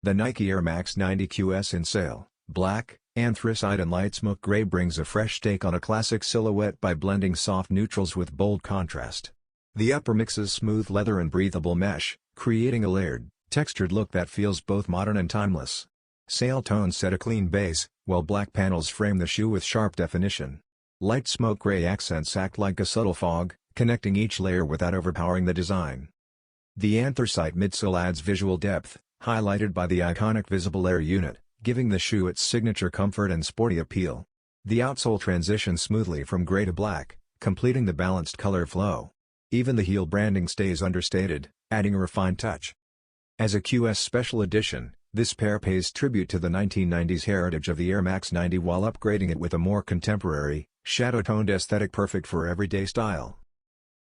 The Nike Air Max 90 QS in sale, black, anthracite and light smoke gray brings a fresh take on a classic silhouette by blending soft neutrals with bold contrast. The upper mixes smooth leather and breathable mesh, creating a layered, textured look that feels both modern and timeless. Sail tones set a clean base, while black panels frame the shoe with sharp definition. Light smoke gray accents act like a subtle fog, connecting each layer without overpowering the design. The anthracite midsole adds visual depth, highlighted by the iconic visible air unit, giving the shoe its signature comfort and sporty appeal. The outsole transitions smoothly from gray to black, completing the balanced color flow. Even the heel branding stays understated, adding a refined touch. As a QS special edition, this pair pays tribute to the 1990s heritage of the Air Max 90 while upgrading it with a more contemporary, shadow-toned aesthetic perfect for everyday style.